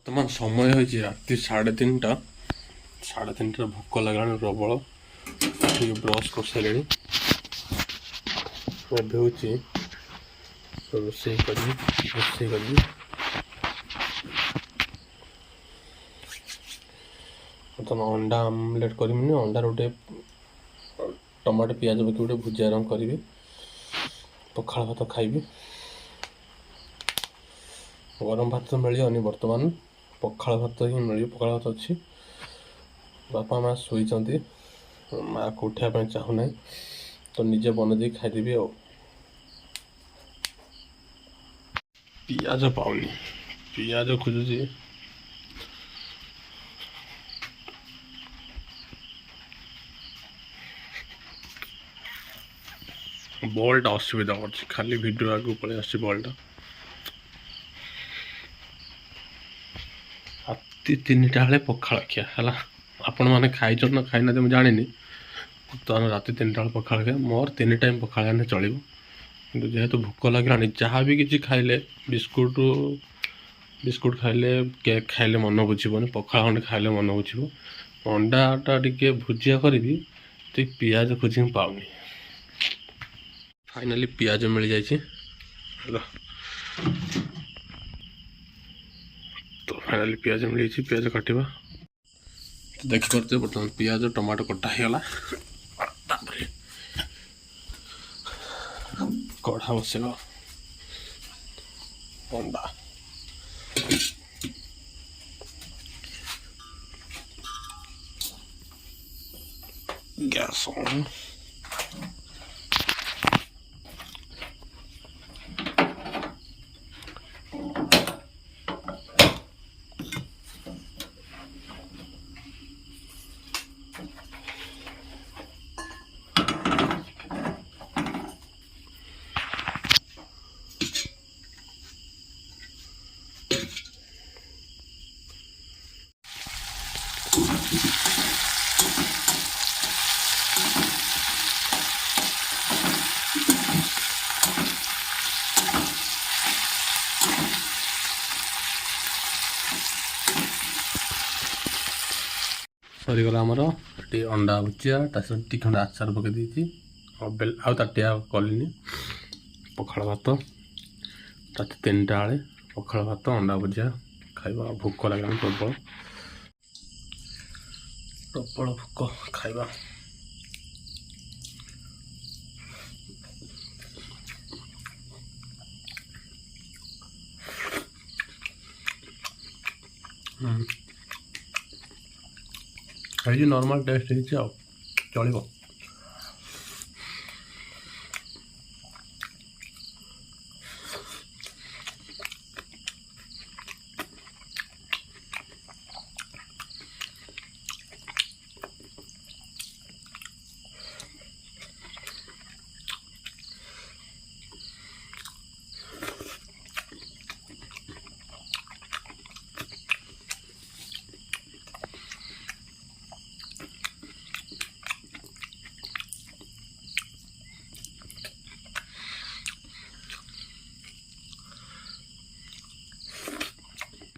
ବର୍ତ୍ତମାନ ସମୟ ହେଉଛି ରାତି 3:30। 3:30ରେ ଭୋକ ଲାଗିଲାଣି ପ୍ରବଳ। ଟିକେ ବ୍ରସ୍ କରିସାରିଲେଣି। ଏବେ ହେଉଛି ରୋଷେଇ କରିବି। ବର୍ତ୍ତମାନ ଅଣ୍ଡା ଆମଲେଟ୍ କରିବିନି, ଅଣ୍ଡାର ଗୋଟେ ଟମାଟୋ ପିଆଜ ପକାଇ ଗୋଟେ ଭୁଜିଆ ରଙ୍ଗ କରିବି। ପଖାଳ ଭାତ ଖାଇବି। ଗରମ ଭାତ ମିଳିବନି ବର୍ତ୍ତମାନ, ପଖାଳ ଭାତ ହିଁ ମିଳିବ। ପଖାଳ ଭାତ ଅଛି। ବାପା ମା ଶୋଇଛନ୍ତି, ମାଆକୁ ଉଠିବା ପାଇଁ ଚାହୁଁନାହିଁ, ତ ନିଜେ ବନେଇ ଦେଇ ଖାଇଦେବି ଆଉ। ପିଆଜ ପାଉନି, ପିଆଜ ଖୋଜୁଛି। ବଲ୍ଟା ଅସୁବିଧା କରୁଛି, ଖାଲି ଭିଡ଼ିଓ ଆଗକୁ ପଳେଇ ଆସୁଛି ବଲ୍ଟା। ରାତି 3ଟା ବେଳେ ପଖାଳ ଖିଆ ହେଲା। ଆପଣମାନେ ଖାଇଛନ୍ତି ନା ଖାଇନାହାନ୍ତି ମୁଁ ଜାଣିନି, ବର୍ତ୍ତମାନ ରାତି 3ଟା ବେଳେ ପଖାଳ ଖିଆ। ମୋର 3 ଟାଇମ୍ ପଖାଳ ହେଲେ ଚଳିବ, କିନ୍ତୁ ଯେହେତୁ ଭୋକ ଲାଗିଲାଣି, ଯାହା ବି କିଛି ଖାଇଲେ, ବିସ୍କୁଟ୍ ଖାଇଲେ, କେକ୍ ଖାଇଲେ ମନ ବୁଝିବନି, ପଖାଳ ଖଣ୍ଡେ ଖାଇଲେ ମନ ବୁଝିବ। ଅଣ୍ଡାଟା ଟିକେ ଭୁଜିଆ କରିବି, ଟିକେ ପିଆଜ ଖୋଜିକି ପାଉନି। ଫାଇନାଲି ପିଆଜ ମିଳିଯାଇଛି ହେଲା। ତ ଫାଇନାଲି ପିଆଜ ମିଳିଯାଇଛି, ପିଆଜ କାଟିବା। ଦେଖିପାରୁଥିବେ ବର୍ତ୍ତମାନ ପିଆଜ ଟମାଟୋ କଟା ହେଇଗଲା। ତାପରେ କଢ଼ା ବସେଇବା। ଅଣ୍ଡା ଗ୍ୟାସ୍ ଅନ୍। ସରିଗଲା ଆମର ଏଠି ଅଣ୍ଡା ଭୁଜିଆ, ତା ସହିତ ଟିକେ ଖଣ୍ଡେ ଆଚାର ପକାଇ ଦେଇଛି। ଆଉ ତାଟିଆ କଲିନି। ପଖାଳ ଭାତ ରାତି 3ଟା ବେଳେ, ପଖାଳ ଭାତ ଅଣ୍ଡା ଭୁଜିଆ ଖାଇବା। ଭୋକ ଲାଗିଲାଣି ପ୍ରବଳ ଭୋକ, ଖାଇବା। ହେଇଛି, ନର୍ମାଲ୍ ଟେଷ୍ଟ ହେଇଛି ଆଉ, ଚଳିବ।